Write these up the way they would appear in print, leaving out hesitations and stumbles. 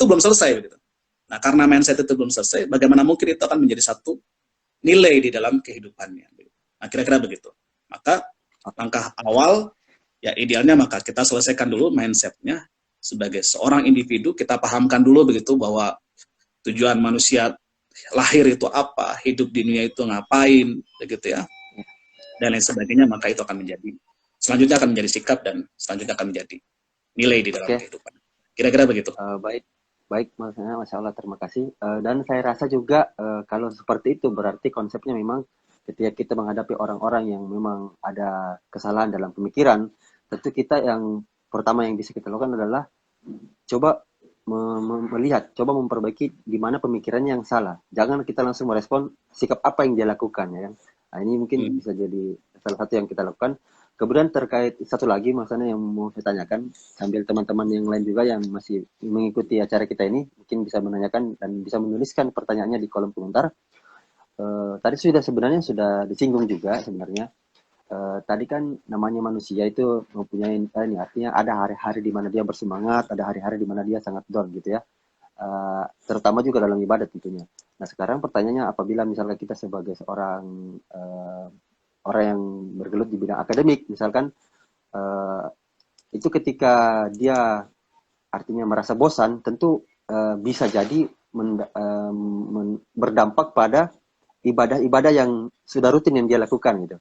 itu belum selesai begitu. Nah, karena mindset itu belum selesai, bagaimana mungkin itu akan menjadi satu nilai di dalam kehidupannya. Nah, kira-kira begitu. Maka langkah awal, ya idealnya maka kita selesaikan dulu mindsetnya sebagai seorang individu, kita pahamkan dulu begitu bahwa tujuan manusia lahir itu apa, hidup di dunia itu ngapain, begitu ya, dan lain sebagainya. Maka itu akan menjadi, selanjutnya akan menjadi sikap dan selanjutnya akan menjadi nilai di dalam kehidupan. Kira-kira begitu. Baik, Masya Allah, terima kasih. Dan saya rasa juga kalau seperti itu berarti konsepnya memang ketika kita menghadapi orang-orang yang memang ada kesalahan dalam pemikiran, tentu kita yang pertama yang bisa kita lakukan adalah coba melihat, coba memperbaiki di mana pemikirannya yang salah. Jangan kita langsung merespon sikap apa yang dia lakukan, ya kan? Nah, ini mungkin bisa jadi salah satu yang kita lakukan. Kemudian terkait satu lagi maksudnya yang mau saya tanyakan, sambil teman-teman yang lain juga yang masih mengikuti acara kita ini mungkin bisa menanyakan dan bisa menuliskan pertanyaannya di kolom komentar. Tadi sebenarnya sudah disinggung juga sebenarnya. Tadi kan namanya manusia itu mempunyai ini, artinya ada hari-hari di mana dia bersemangat, ada hari-hari di mana dia sangat down gitu ya. Terutama juga dalam ibadah tentunya. Nah, sekarang pertanyaannya, apabila misalnya kita sebagai seorang orang yang bergelut di bidang akademik misalkan, itu ketika dia artinya merasa bosan, tentu bisa jadi berdampak pada ibadah-ibadah yang sudah rutin yang dia lakukan gitu.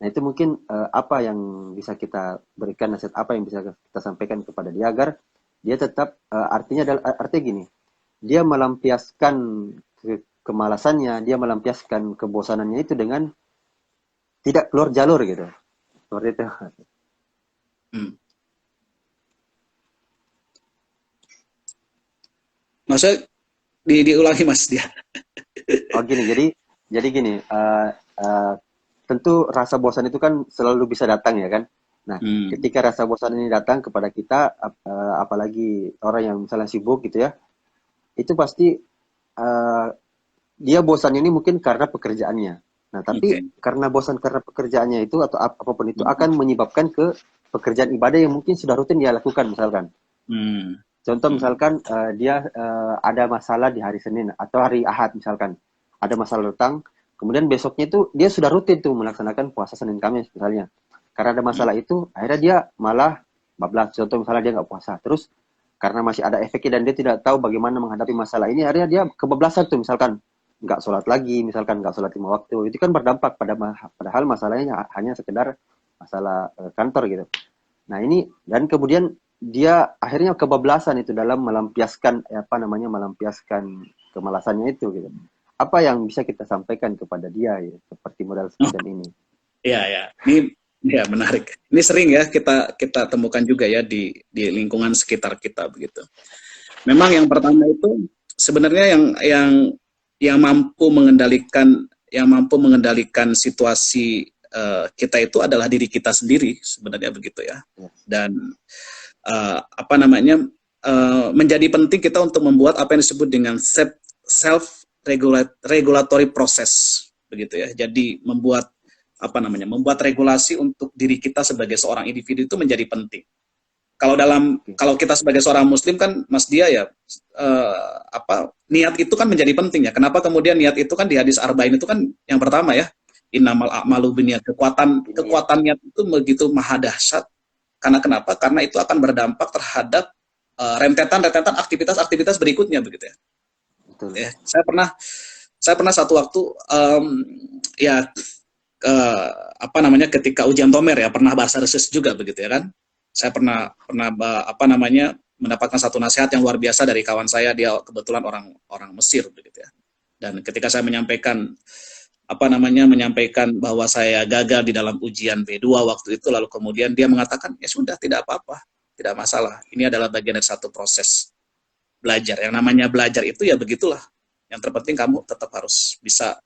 Nah, itu mungkin apa yang bisa kita berikan, nasihat apa yang bisa kita sampaikan kepada dia agar dia tetap artinya gini, dia melampiaskan kemalasannya, dia melampiaskan kebosanannya itu dengan tidak keluar jalur gitu. Seperti itu. Maksudnya diulangi Mas dia. Oh gini, jadi gini, tentu rasa bosan itu kan selalu bisa datang ya kan. Nah, ketika rasa bosan ini datang kepada kita, apalagi orang yang misalnya sibuk gitu ya, itu pasti dia bosan ini mungkin karena pekerjaannya. Nah, tapi karena bosan karena pekerjaannya itu atau apapun itu akan menyebabkan ke pekerjaan ibadah yang mungkin sudah rutin dia lakukan misalkan. Contoh misalkan dia ada masalah di hari Senin atau hari Ahad misalkan. Ada masalah datang, kemudian besoknya itu dia sudah rutin tuh melaksanakan puasa Senin Kamis misalnya. Karena ada masalah itu, akhirnya dia malah bablas. Contoh misalnya dia nggak puasa. Terus karena masih ada efeknya dan dia tidak tahu bagaimana menghadapi masalah ini, akhirnya dia kebablasan tuh misalkan. Nggak sholat lagi, misalkan nggak sholat 5 waktu, itu kan berdampak padahal masalahnya hanya sekedar masalah kantor gitu. Nah ini, dan kemudian dia akhirnya kebablasan itu dalam melampiaskan melampiaskan kemalasannya itu gitu. Apa yang bisa kita sampaikan kepada dia ya, seperti modal semacam ini? Iya, ini ya menarik. Ini sering ya kita temukan juga ya di lingkungan sekitar kita begitu. Memang yang pertama itu sebenarnya yang mampu mengendalikan situasi kita itu adalah diri kita sendiri sebenarnya begitu ya. Dan menjadi penting kita untuk membuat apa yang disebut dengan self regulatory process begitu ya. Jadi membuat regulasi untuk diri kita sebagai seorang individu itu menjadi penting. Kalau kita sebagai seorang muslim kan Mas Dia ya niat itu kan menjadi penting ya. Kenapa kemudian niat itu kan di hadis arba'in itu kan yang pertama ya, innamal a'malu binniyat, kekuatan niat itu begitu maha dahsyat. Karena kenapa? Karena itu akan berdampak terhadap rentetan aktivitas berikutnya begitu ya. Betul. Ya, saya pernah satu waktu ketika ujian Tomer ya, pernah bahasa reses juga begitu ya kan. Saya pernah mendapatkan satu nasihat yang luar biasa dari kawan saya, dia kebetulan orang Mesir begitu ya. Dan ketika saya menyampaikan bahwa saya gagal di dalam ujian B2 waktu itu, lalu kemudian dia mengatakan, ya sudah, tidak apa-apa, tidak masalah. Ini adalah bagian dari satu proses belajar. Yang namanya belajar itu ya begitulah. Yang terpenting kamu tetap harus bisa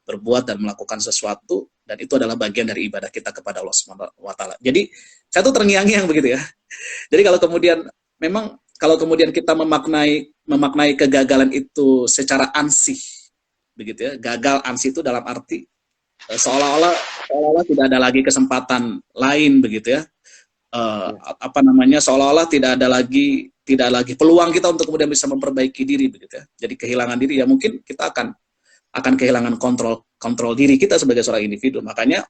berbuat dan melakukan sesuatu, dan itu adalah bagian dari ibadah kita kepada Allah SWT. Jadi saya tuh terngiang-ngiang begitu ya. Jadi kalau kemudian kita memaknai kegagalan itu secara ansih begitu ya, gagal ansih itu dalam arti seolah-olah tidak ada lagi kesempatan lain begitu ya. apa namanya, seolah-olah tidak lagi peluang kita untuk kemudian bisa memperbaiki diri begitu ya. Jadi kehilangan diri ya, mungkin kita akan kehilangan kontrol diri kita sebagai seorang individu. Makanya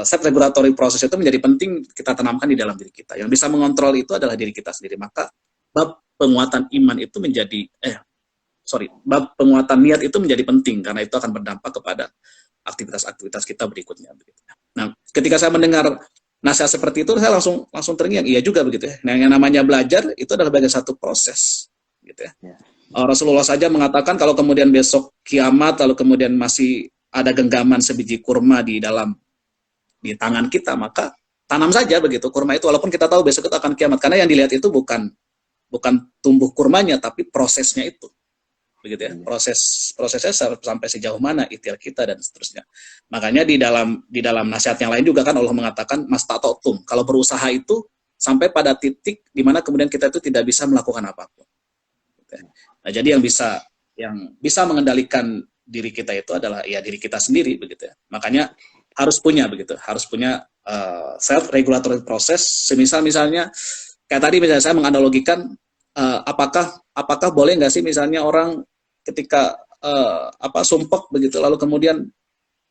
self regulatory proses itu menjadi penting kita tanamkan di dalam diri kita. Yang bisa mengontrol itu adalah diri kita sendiri. Maka bab penguatan iman itu bab penguatan niat itu menjadi penting, karena itu akan berdampak kepada aktivitas-aktivitas kita berikutnya begitu. Nah, ketika saya mendengar nasihat seperti itu, saya langsung terngiang, iya juga begitu ya. Nah, yang namanya belajar itu adalah bagian satu proses gitu ya. Rasulullah saja mengatakan kalau kemudian besok kiamat lalu kemudian masih ada genggaman sebiji kurma di tangan kita, maka tanam saja begitu kurma itu, walaupun kita tahu besok itu akan kiamat, karena yang dilihat itu bukan tumbuh kurmanya, tapi prosesnya itu, begitu ya. Prosesnya sampai sejauh mana ikhtiar kita dan seterusnya. Makanya di dalam nasihat yang lain juga kan Allah mengatakan mastatotum, kalau berusaha itu sampai pada titik di mana kemudian kita itu tidak bisa melakukan apapun. Gitu ya. Nah, jadi yang bisa mengendalikan diri kita itu adalah ya diri kita sendiri begitu ya. Makanya harus punya self regulatory proses. Misalnya kayak tadi misalnya saya menganalogikan apakah boleh nggak sih misalnya orang ketika sumpek begitu lalu kemudian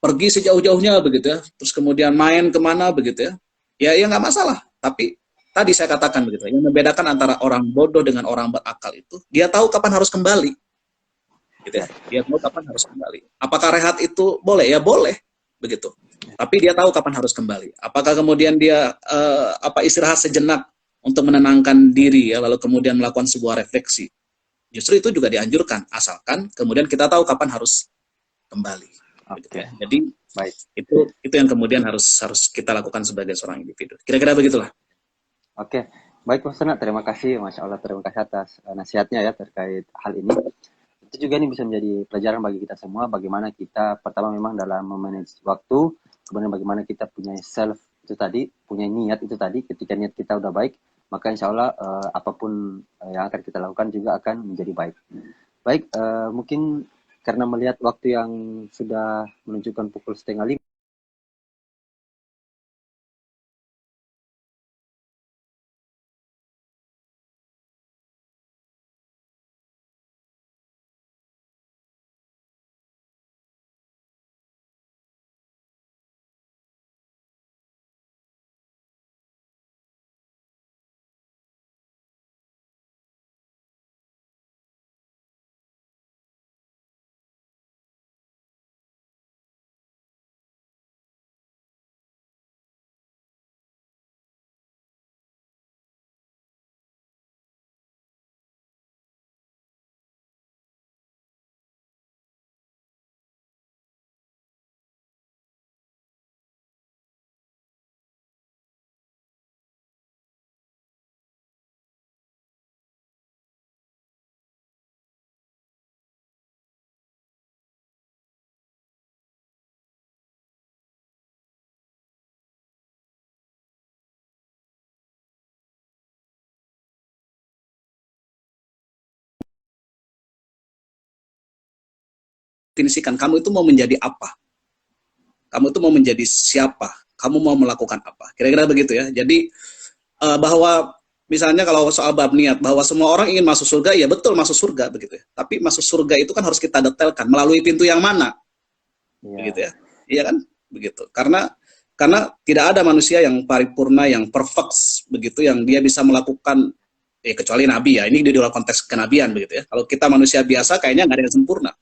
pergi sejauh-jauhnya begitu ya, terus kemudian main kemana begitu ya nggak masalah. Tapi tadi saya katakan begitu, yang membedakan antara orang bodoh dengan orang berakal itu dia tahu kapan harus kembali gitu ya. Dia tahu kapan harus kembali. Apakah rehat itu boleh? Ya boleh begitu. Tapi dia tahu kapan harus kembali. Apakah kemudian dia istirahat sejenak untuk menenangkan diri ya, lalu kemudian melakukan sebuah refleksi. Justru itu juga dianjurkan, asalkan kemudian kita tahu kapan harus kembali. Gitu ya. Jadi baik. Itu yang kemudian harus kita lakukan sebagai seorang individu. Kira-kira begitulah. Oke, baik Mas Sena, terima kasih, Masya Allah, terima kasih atas nasihatnya ya terkait hal ini. Itu juga ini bisa menjadi pelajaran bagi kita semua, bagaimana kita pertama memang dalam memanage waktu, kemudian bagaimana kita punya self itu tadi, punya niat itu tadi, ketika niat kita udah baik, maka insya Allah apapun yang akan kita lakukan juga akan menjadi baik. Baik, mungkin karena melihat waktu yang sudah menunjukkan pukul 4:30, Definisikan kamu itu mau menjadi apa, kamu itu mau menjadi siapa, kamu mau melakukan apa, kira-kira begitu ya. Jadi bahwa misalnya kalau soal bab niat, bahwa semua orang ingin masuk surga, ya betul masuk surga begitu ya. Tapi masuk surga itu kan harus kita detailkan melalui pintu yang mana, begitu ya. Iya kan, begitu. Karena tidak ada manusia yang paripurna, yang perfect begitu, yang dia bisa melakukan kecuali nabi ya. Ini di dalam konteks kenabian begitu ya. Kalau kita manusia biasa kayaknya nggak ada yang sempurna,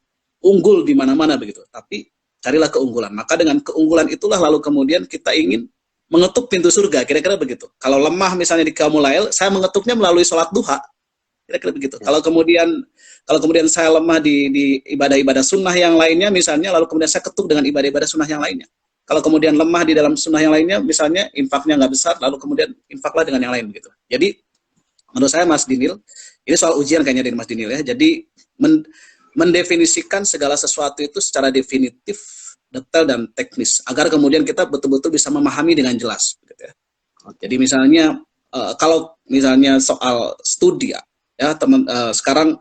unggul di mana-mana begitu. Tapi carilah keunggulan. Maka dengan keunggulan itulah lalu kemudian kita ingin mengetuk pintu surga, kira-kira begitu. Kalau lemah misalnya di Qiyamul Lail, saya mengetuknya melalui sholat duha, kira-kira begitu. Kalau kemudian saya lemah di ibadah-ibadah sunnah yang lainnya misalnya, lalu kemudian saya ketuk dengan ibadah-ibadah sunnah yang lainnya. Kalau kemudian lemah di dalam sunnah yang lainnya, misalnya infaknya nggak besar, lalu kemudian infaklah dengan yang lain begitu. Jadi menurut saya Mas Dinil, ini soal ujian kayaknya dari Mas Dinil ya. Jadi mendefinisikan segala sesuatu itu secara definitif, detail dan teknis, agar kemudian kita betul-betul bisa memahami dengan jelas. Gitu ya. Jadi misalnya kalau misalnya soal studi ya sekarang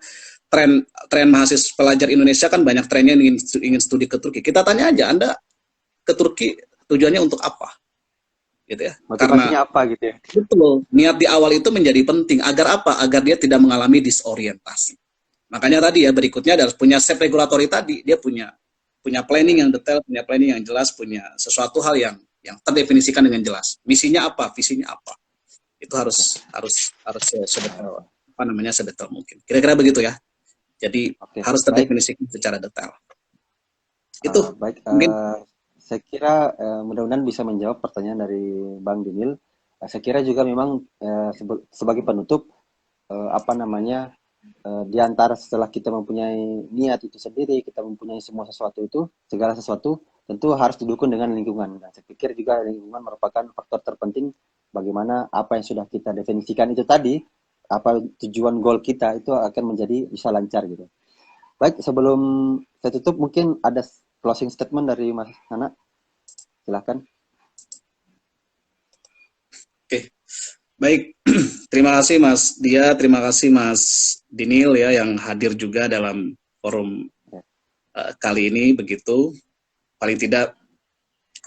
tren mahasiswa pelajar Indonesia kan banyak trennya ingin studi ke Turki. Kita tanya aja, Anda ke Turki tujuannya untuk apa? gitu ya. Karena Motivasinya apa gitu ya? betul, niat di awal itu menjadi penting. Agar apa? Agar dia tidak mengalami disorientasi. Makanya tadi ya, berikutnya harus punya self regulatory tadi. Dia punya punya planning yang detail, punya planning yang jelas, punya sesuatu hal yang terdefinisikan dengan jelas. Misinya apa, visinya apa. Itu Oke, harus sedetail apa namanya sedetail mungkin. Kira-kira begitu ya. Jadi oke, harus baik. terdefinisikan secara detail. Itu Baik, mungkin. saya kira mudah-mudahan bisa menjawab pertanyaan dari Bang Dinil. Saya kira juga memang sebagai penutup apa namanya di antara setelah kita mempunyai niat itu sendiri, kita mempunyai semua sesuatu itu, segala sesuatu tentu harus didukung dengan lingkungan. Dan saya pikir juga lingkungan merupakan faktor terpenting bagaimana apa yang sudah kita definisikan itu tadi, apa tujuan goal kita itu akan menjadi bisa lancar gitu. Baik, sebelum saya tutup mungkin ada closing statement dari Mas Hana, silahkan. Oke, baik. Terima kasih Mas Dia, terima kasih Mas Dinil ya yang hadir juga dalam forum Ya, kali ini begitu. Paling tidak,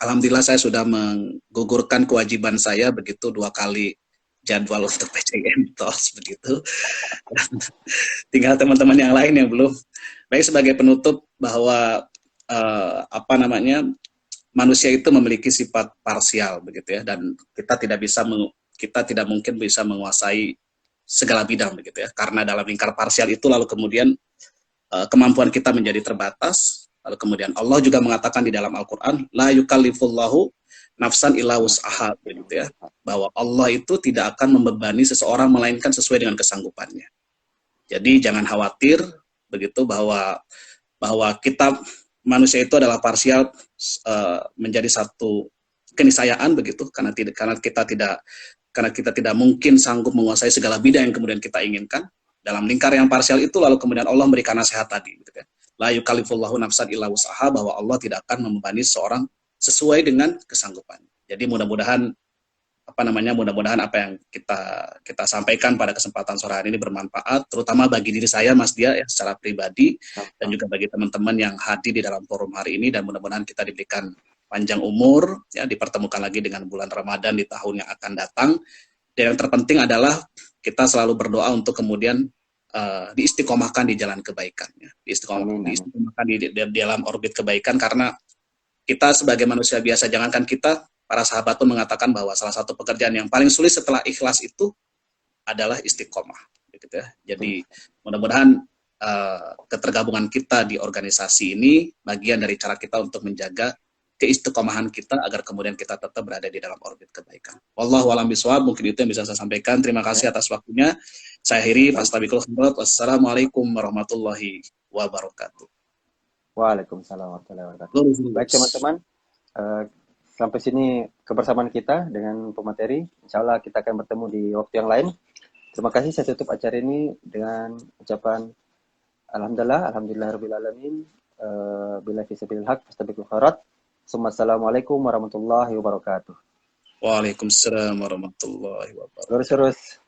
alhamdulillah saya sudah menggugurkan kewajiban saya begitu 2 kali jadwal untuk PCM TOS begitu. Tinggal teman-teman yang lain yang belum. Baik, sebagai penutup bahwa apa namanya manusia itu memiliki sifat parsial begitu ya, dan kita tidak mungkin bisa menguasai segala bidang begitu ya, karena dalam lingkar parsial itu lalu kemudian kemampuan kita menjadi terbatas. Lalu kemudian Allah juga mengatakan di dalam Al-Quran, la yukallifullahu nafsan illa wus'aha begitu ya, bahwa Allah itu tidak akan membebani seseorang melainkan sesuai dengan kesanggupannya. Jadi jangan khawatir begitu bahwa kita manusia itu adalah parsial, menjadi satu keniscayaan begitu, karena kita tidak mungkin sanggup menguasai segala bidang yang kemudian kita inginkan. Dalam lingkar yang parsial itu lalu kemudian Allah memberikan nasihat tadi gitu ya. La yukallifullahu nafsan illa wus'aha, bahwa Allah tidak akan membebani seorang sesuai dengan kesanggupan. Jadi mudah-mudahan apa yang kita sampaikan pada kesempatan sore hari ini bermanfaat, terutama bagi diri saya Mas Dia ya secara pribadi, dan juga bagi teman-teman yang hadir di dalam forum hari ini, dan mudah-mudahan kita diberikan panjang umur ya, dipertemukan lagi dengan bulan Ramadan di tahun yang akan datang. Dan yang terpenting adalah kita selalu berdoa untuk kemudian diistiqomahkan di jalan kebaikan ya. amin, amin. Diistiqomahkan di dalam orbit kebaikan, karena kita sebagai manusia biasa, jangankan kita, para sahabat pun mengatakan bahwa salah satu pekerjaan yang paling sulit setelah ikhlas itu adalah istiqomah gitu ya. Jadi mudah-mudahan ketergabungan kita di organisasi ini bagian dari cara kita untuk menjaga keistiqomahan kita agar kemudian kita tetap berada di dalam orbit kebaikan. Wallahu a'lam bishawab, mungkin itu yang bisa saya sampaikan. Terima kasih atas waktunya. Saya akhiri, fastabiqul khairat. Wassalamualaikum warahmatullahi wabarakatuh. Waalaikumsalam warahmatullahi wabarakatuh. Baik teman-teman, sampai sini kebersamaan kita dengan pemateri. Insya Allah kita akan bertemu di waktu yang lain. Terima kasih, saya tutup acara ini dengan ucapan Alhamdulillah Rabbil bila fisabilil haq, fastabiqul khairat. Assalamualaikum warahmatullahi wabarakatuh. Waalaikumsalam warahmatullahi wabarakatuh. Lurus-lurus.